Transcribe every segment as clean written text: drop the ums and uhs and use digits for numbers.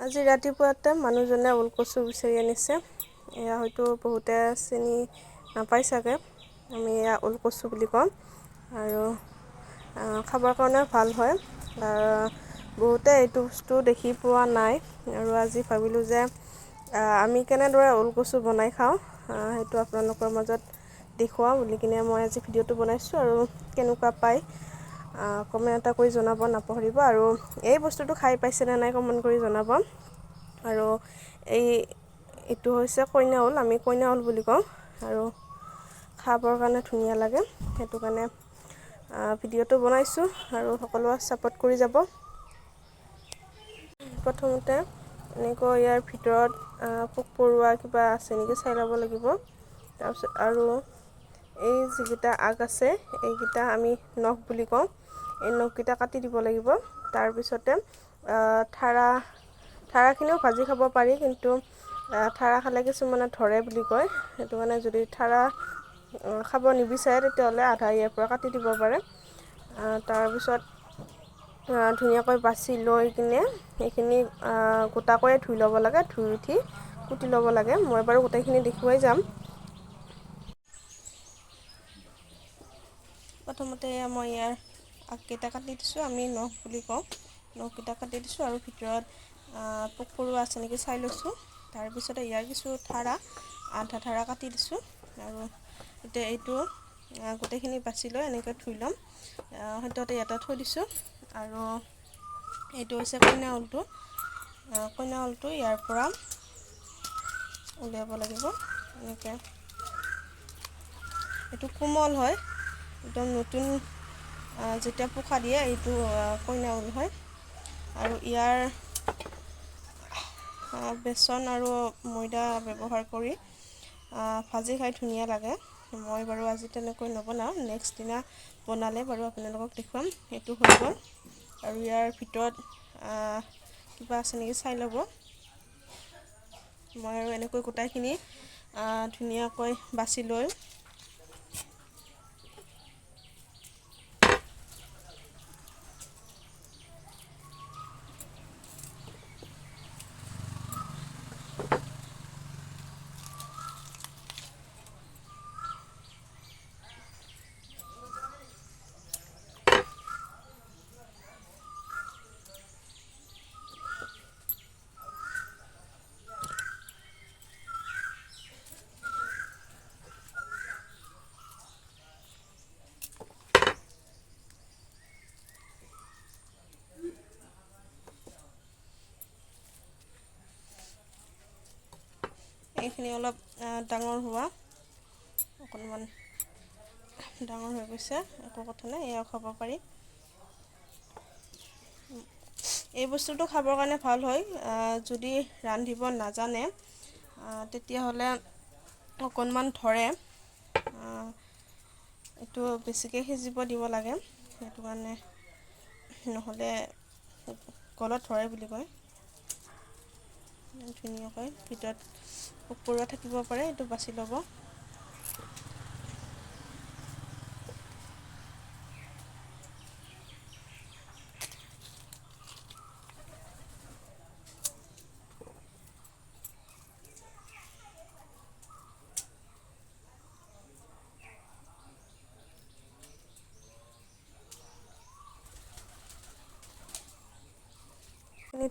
আজি ৰাতিপুৱাতে মানুহজনে ওলকচু বিচাৰি আনিছে। এয়া হয়তো বহুতে চিনি নাপাই চাগে, আমি এয়া ওলকচু বুলি কওঁ আৰু খাবৰ কাৰণে ভাল হয়। বহুতে এইটো বস্তু দেখি পোৱা নাই আৰু আজি ভাবিলোঁ যে আমি কেনেদৰে ওলকচু বনাই খাওঁ সেইটো আপোনালোকৰ মাজত দেখুৱাওঁ বুলি কিনে মই আজি ভিডিঅ'টো বনাইছোঁ। আৰু কেনেকুৱা পায় কমেণ্ট এটা কৰি জনাব নাপাহৰিব, আৰু এই বস্তুটো খাই পাইছেনে নাই কমেণ্ট কৰি জনাব। আৰু এইটো হৈছে কইনা ওল, আমি কইনা ওল বুলি কওঁ আৰু খাবৰ কাৰণে ধুনীয়া লাগে, সেইটো কাৰণে ভিডিঅ'টো বনাইছোঁ আৰু সকলোৱে ছাপোৰ্ট কৰি যাব। প্ৰথমতে এনেকৈ ইয়াৰ ভিতৰত পোক পৰুৱা কিবা আছে নেকি চাই ল'ব লাগিব। তাৰপিছত আৰু এই যিকেইটা আগ আছে এইকেইটা আমি নখ বুলি কওঁ, এই নখকেইটা কাটি দিব লাগিব। তাৰপিছতে ঠাৰাখিনিও ভাজি খাব পাৰি, কিন্তু ঠাৰা খালে কিছুমানে ধৰে বুলি কয়, সেইটো কাৰণে যদি ঠাৰা খাব নিবিচাৰে তেতিয়াহ'লে আধা ইয়াৰ পৰা কাটি দিব পাৰে। তাৰপিছত ধুনীয়াকৈ বাছি লৈ কিনে সেইখিনি গোটাকৈয়ে ধুই ল'ব লাগে, ধুই উঠি কুটি ল'ব লাগে। মই বাৰু গোটেইখিনি দেখুৱাই যাম। প্ৰথমতে মই ইয়াৰ আগকেইটা কাটি দিছোঁ, আমি নখ বুলি কওঁ, নখকেইটা কাটি দিছোঁ আৰু ভিতৰত পোক পৰুৱা আছে নেকি চাই লৈছোঁ। তাৰপিছতে ইয়াৰ কিছু আধা ঠাৰা কাটি দিছোঁ আৰু এতিয়া এইটো গোটেইখিনি বাছি লৈ এনেকৈ ধুই ল'ম। সদ্যহতে ইয়াতে থৈ দিছোঁ। আৰু এইটো হৈছে কইনা ওলটো, কইনা ওলটো ইয়াৰ পৰা উলিয়াব লাগিব এনেকৈ। এইটো কোমল হয়, একদম নতুন যেতিয়া পোখা দিয়ে এইটো কইনা ওল হয়। আৰু ইয়াৰ বেচন আৰু ময়দা ব্যৱহাৰ কৰি ভাজি খাই ধুনীয়া লাগে। মই বাৰু আজি তেনেকৈ নবনাওঁ, নেক্সট দিনা বনালে বাৰু আপোনালোকক দেখুৱাম। সেইটো হৈ গ'ল আৰু ইয়াৰ ভিতৰত কিবা আছে নেকি চাই ল'ব। মই আৰু এনেকৈ গোটাইখিনি ধুনীয়াকৈ বাছি লৈ এইখিনি অলপ ডাঙৰ অকণমান ডাঙৰ হৈ গৈছে, একো কথা নাই, এয়াও খাব পাৰি। এই বস্তুটো খাবৰ কাৰণে ভাল হয়। যদি ৰান্ধিব নাজানে তেতিয়াহ'লে অকণমান ধৰে, এইটো বেছিকৈ সিজিব দিব লাগে, সেইটো কাৰণে, নহ'লে গলত ধৰে বুলি কয়। ধুনীয়াকৈ ভিতৰত পোক পৰুৱা থাকিব পাৰে, এইটো বাছি ল'ব।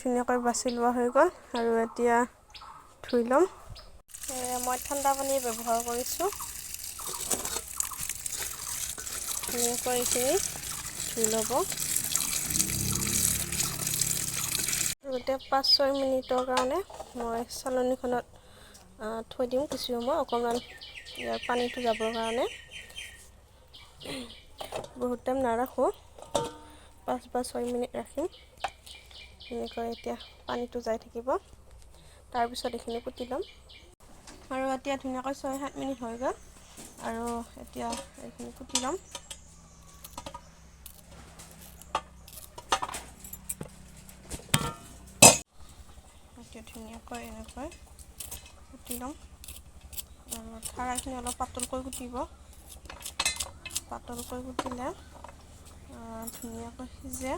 ধুনীয়াকৈ বাছি লোৱা হৈ গ'ল আৰু এতিয়া ধুই ল'ম। মই ঠাণ্ডা পানী ব্যৱহাৰ কৰিছোঁ। ধুনীয়াকৈ এইখিনি ধুই ল'ব। এতিয়া 5-6 মিনিটৰ কাৰণে মই চালনীখনত থৈ দিম কিছু সময়, অকণমান ইয়াৰ পানীটো যাবৰ কাৰণে। বহুত টাইম নাৰাখোঁ, 5 বা 6 মিনিট ৰাখিম। এনেকৈ এতিয়া পানীটো যাই থাকিব, তাৰপিছত এইখিনি কুটি ল'ম। আৰু এতিয়া ধুনীয়াকৈ 6-7 মিনিট হৈ গ'ল আৰু এতিয়া এইখিনি কুটি ল'ম। এতিয়া ধুনীয়াকৈ এনেকৈ কুটি ল'ম আৰু ঠাৰাখিনি অলপ পাতলকৈ কুটিব। পাতলকৈ কুটিলে ধুনীয়াকৈ সিজে।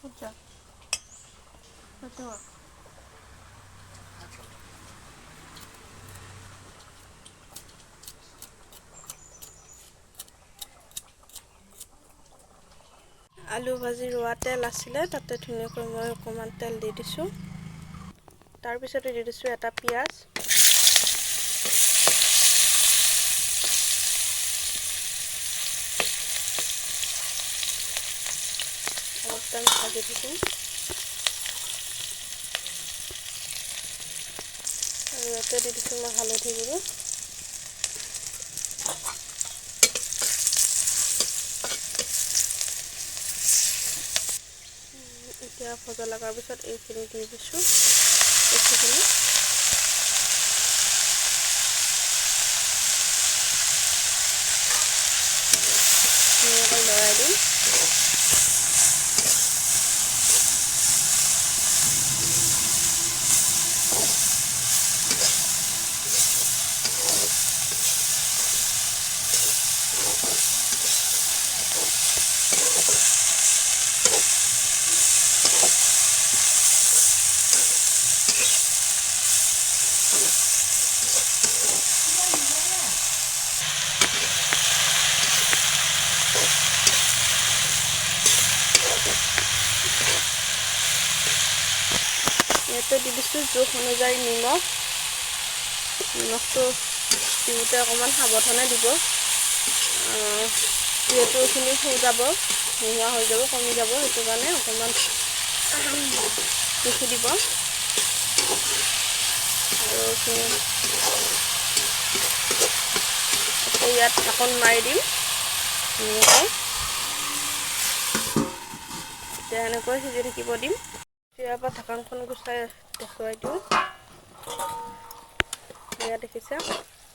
আলু ভাজি ৰোৱা তেল আছিলে, তাতে ধুনীয়াকৈ মই অকণমান তেল দি দিছোঁ। তাৰপিছতে দি দিছোঁ এটা পিঁয়াজ। একদম ভাজি দিছোঁ। আৰু ইয়াতে দি দিছোঁ মই হালধি গুড়ি। এতিয়া ভজা লগাৰ পিছত এইখিনি দি দিছোঁ। এইখিনি ধুনীয়াকৈ লৰাই দিম। ইয়াতে দি দিছোঁ জোখ অনুযায়ী নিমখ। নিমখটো দিওঁতে অকণমান সাৱধানে দিব, যিহেতু এইখিনি সিজাব, নোহোৱা হৈ যাব, কমি যাব, সেইটো কাৰণে অকণমান জুখি দিব। আৰু ইয়াত ঢাকন মাৰি দিম ধুনীয়াকৈ। এতিয়া এনেকৈ সিজি থাকিব দিম। ইয়াৰ পৰা ঢাকনখন গুচাই দেখুৱাই দিওঁ। এয়া দেখিছে,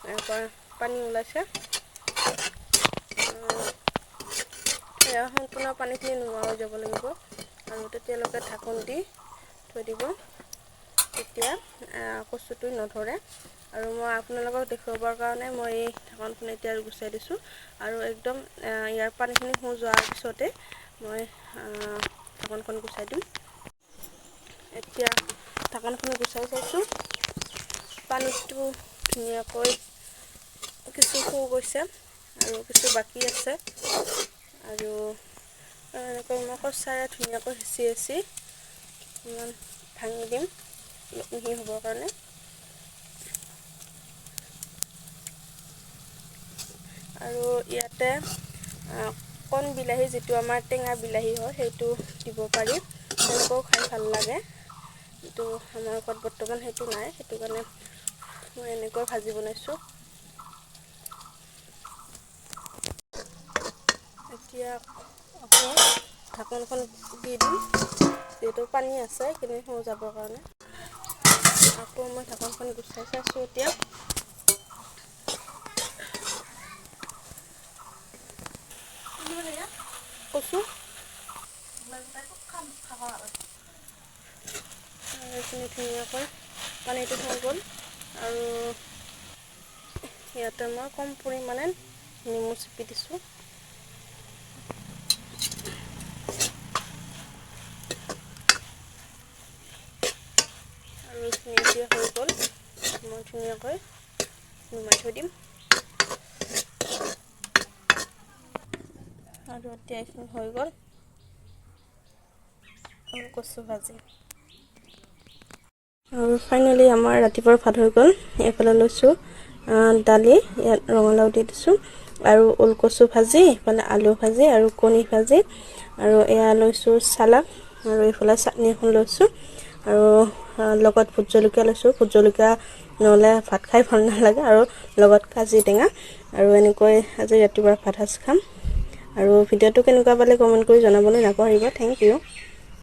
এনেকৈ পানী ওলাইছে। এয়া সম্পূৰ্ণ পানীখিনি নোহোৱা হৈ যাব লাগিব, আৰু তেতিয়ালৈকে ঢাকন দি থৈ দিব, তেতিয়া কচুটো নধৰে। আৰু মই আপোনালোকক দেখুৱাবৰ কাৰণে মই এই ঢাকনখন এতিয়া গুচাই দিছোঁ। আৰু একদম ইয়াৰ পানীখিনি যোৱাৰ পিছতে মই ঢাকনখন গুচাই দিম। এতিয়া ঢাকনখন গুচাই চাইছোঁ, পানীটো ধুনীয়াকৈ কিছু গৈছে আৰু কিছু বাকী আছে। আৰু এনেকৈ মই কচাৰে ধুনীয়াকৈ হেঁচি অকণমান ভাঙি দিম মিহি হ'বৰ কাৰণে। আৰু ইয়াতে কণ বিলাহী, যিটো আমাৰ টেঙা বিলাহী হয়, সেইটো দিব পাৰি, তেনেকৈও খাই ভাল লাগে। কিন্তু আমাৰ ঘৰত বৰ্তমান সেইটো নাই, সেইটো কাৰণে মই এনেকৈ ভাজি বনাইছোঁ। এতিয়া আকৌ ঢাকনখন দি দিম, যিহেতু পানী আছে সেইখিনি যাবৰ কাৰণে। আকৌ মই ঢাকনখন গুচাই চাইছোঁ এতিয়া। কচু এইখিনি ধুনীয়াকৈ পানীটো হৈ গ'ল। আৰু ইয়াতে মই কম পৰিমাণে নেমু চেপি দিছোঁ। আৰু এইখিনি এতিয়া হৈ গ'ল, মই ধুনীয়াকৈ নুমাই থৈ দিম। আৰু এতিয়া এইখিনি হৈ গ'ল কচু ভাজি। আৰু ফাইনেলি আমাৰ ৰাতিপুৱাৰ ভাত হৈ গ'ল। এইফালে লৈছোঁ দালি, ইয়াত ৰঙালাও দি দিছোঁ, আৰু ওলকচু ভাজি, এইফালে আলু ভাজি আৰু কণী ভাজি, আৰু এয়া লৈছোঁ চালাড, আৰু এইফালে চাটনি এখন লৈছোঁ, আৰু লগত ভোট জলকীয়া লৈছোঁ। ভোট জলকীয়া নহ'লে ভাত খাই ভাল নালাগে, আৰু লগত কাজি টেঙা। আৰু এনেকৈ আজি ৰাতিপুৱাৰ ভাত সাজ খাম। আৰু ভিডিঅ'টো কেনেকুৱা পালে কমেণ্ট কৰি জনাবলৈ নাপাহৰিব। Thank U.